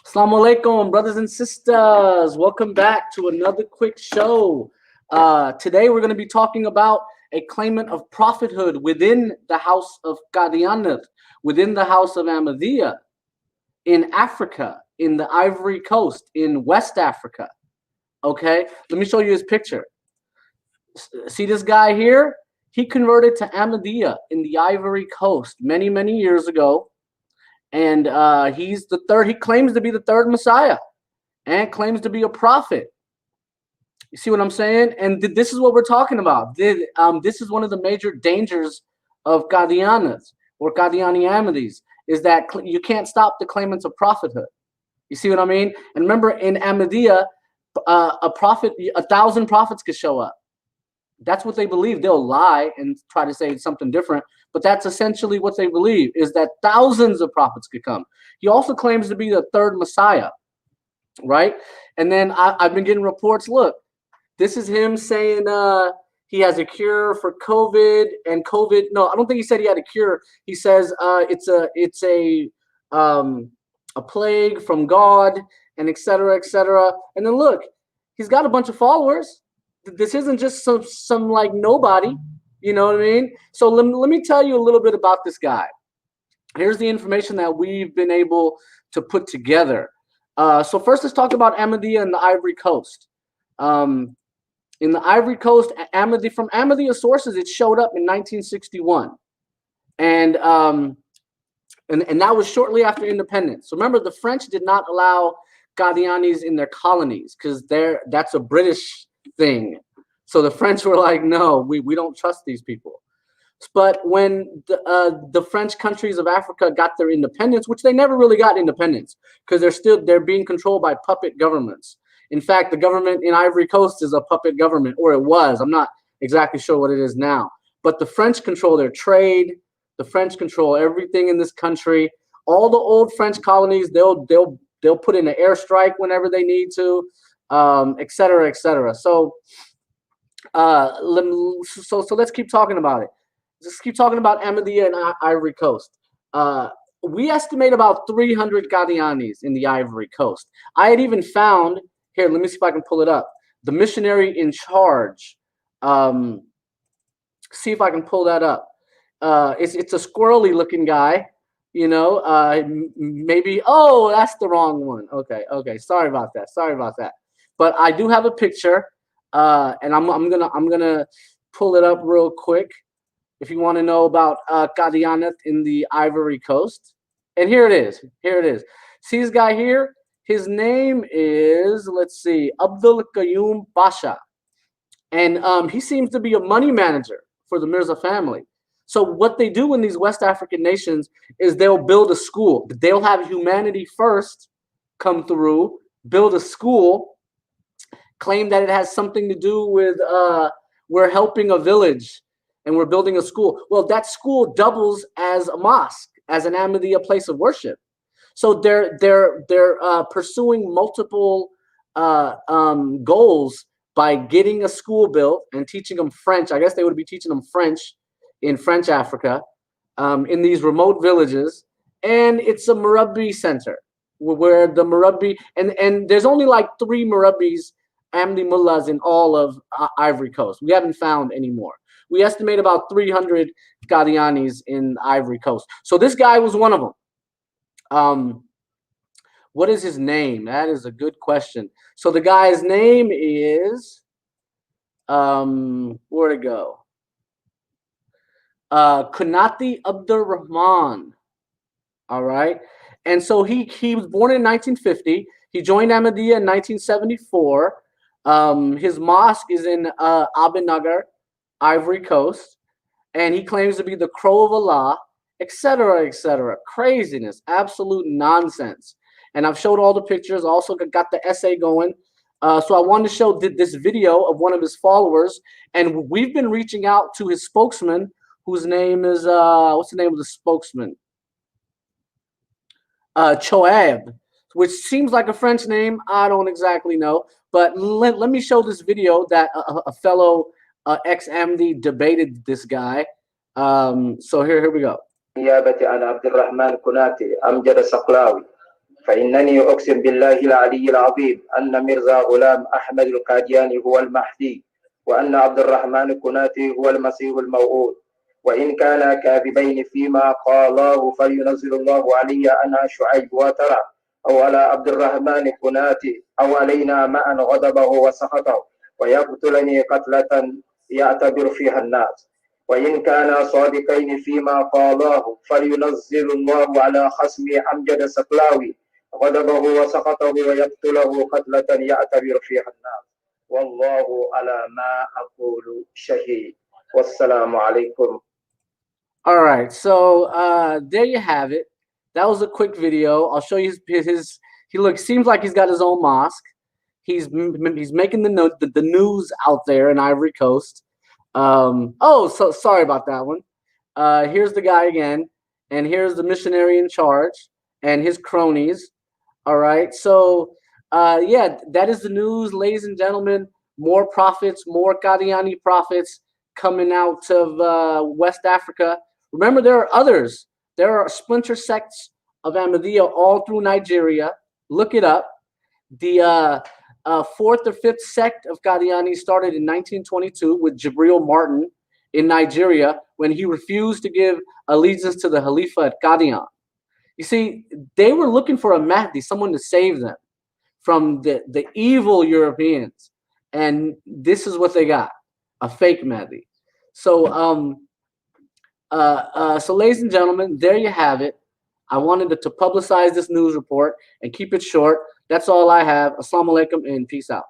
Assalamu alaikum, brothers and sisters. Welcome back to another quick show. Today we're going to be talking about a claimant of prophethood within the house of Qadianiyat, within the house of Ahmadiyya, in Africa, in the Ivory Coast, in West Africa. Okay, let me show you his picture. See this guy here? He converted to Ahmadiyya in the Ivory Coast many, many years ago. And he's the third. He claims to be the third Messiah and claims to be a prophet. You see what I'm saying? And this is what we're talking about. This is one of the major dangers of Qadianas or Qadiani Ahmadis, is that you can't stop the claimants of prophethood. You see what I mean? And remember, in Ahmadiyya, a prophet, 1,000 prophets could show up. That's what they believe. They'll lie and try to say something different, but that's essentially what they believe, is that thousands of prophets could come. He also claims to be the third Messiah, right? And then I've been getting reports. Look, this is him saying he has a cure for COVID, and COVID. No, I don't think he said he had a cure. He says it's a plague from God, and etc. etc. And then look, he's got a bunch of followers. This isn't just some like nobody, you know what I mean? So let me tell you a little bit about this guy. Here's the information that we've been able to put together. So first, let's talk about Ahmadiyya in the Ivory Coast. In the Ivory Coast, from Ahmadiyya sources, it showed up in 1961, and that was shortly after independence. So remember, the French did not allow Qadianis in their colonies because that's a British thing. So the French were like, no, we don't trust these people. But when the French countries of Africa got their independence, which they never really got independence because they're being controlled by puppet governments. In fact, the government in Ivory Coast is a puppet government, or it was. I'm not exactly sure what it is now. But the French control their trade. The French control everything in this country. All the old French colonies, they'll put in an airstrike whenever they need to. Etc. etc. So let's keep talking about it. Just keep talking about Ahmadiyya and Ivory Coast. We estimate about 300 Qadianis in the Ivory Coast. I had even found here. Let me see if I can pull it up. The missionary in charge. See if I can pull that up. It's a squirrely looking guy. You know, maybe. Oh, that's the wrong one. Okay. Sorry about that. But I do have a picture, and I'm gonna pull it up real quick if you want to know about Qadianiyat in the Ivory Coast. And here it is. See this guy here? His name is, let's see, Abdul Qayyum Pasha, and he seems to be a money manager for the Mirza family. So what they do in these West African nations is they'll build a school. They'll have humanity first come through, build a school, claim that it has something to do with we're helping a village and we're building a school. Well, that school doubles as a mosque, as an Ahmadiyya place of worship. So they're pursuing multiple goals by getting a school built and teaching them French. I guess they would be teaching them French in French Africa, in these remote villages. And it's a Murabbi center where the Murabbi, and there's only like 3 Murabbis, Ahmadi mullahs, in all of Ivory Coast. We haven't found any more. We estimate about 300 Qadianis in Ivory Coast. So this guy was one of them. What is his name? That is a good question. So the guy's name is, where'd it go? Kunati Abdur Rahman. All right. And so he was born in 1950. He joined Ahmadiyya in 1974. His mosque is in Abenegar, Ivory Coast, and he claims to be the crow of Allah, etc., etc. Craziness, absolute nonsense. And I've showed all the pictures. Also got the essay going. So I wanted to show this video of one of his followers, and we've been reaching out to his spokesman, whose name is what's the name of the spokesman? Choaib, which seems like a French name. I don't exactly know, but let me show this video that a fellow ex-Ahmadi debated this guy. So here we go. نيابة عن عبد الرحمن كناتي أمجد الصقلاوي فإنني أقسم بالله العلي العظيم أن ميرزا غلام أحمد القادياني هو المهدي، وأن عبد الرحمن الكناتي هو المسيح الموعود. وإن كانا كاذبين فيما قالاه فلينزل الله علي أنا شعيب وترى، أو على عبد الرحمن الكناتي، أو علينا معا غضبه وسخطه، ويقتلني قتلة يعتبر فيها الناس. وإن كانا صادقين فيما قالاه فلينزل الله على خصمي أمجد سقلاوي غضبه وسخطه ويقتله قتلة يعتبر فيها الناس. والله على ما أقول شهيد. والسلام عليكم. All right, so there you have it. That was a quick video. I'll show you his he seems like he's got his own mosque. He's making the news out there in Ivory Coast. Oh, so sorry about that one. Here's the guy again, and here's the missionary in charge and his cronies. All right, so yeah, that is the news, ladies and gentlemen. More prophets, more Qadiani prophets coming out of West Africa. Remember, there are others. There are splinter sects of Ahmadiyya all through Nigeria. Look it up. The fourth or fifth sect of Qadiani started in 1922 with Jibril Martin in Nigeria when he refused to give allegiance to the Khalifa at Qadian. You see, they were looking for a Mahdi, someone to save them from the evil Europeans. And this is what they got, a fake Mahdi. So, so ladies and gentlemen, there you have it. I wanted to publicize this news report and keep it short. That's all I have. Assalamu alaikum and peace out.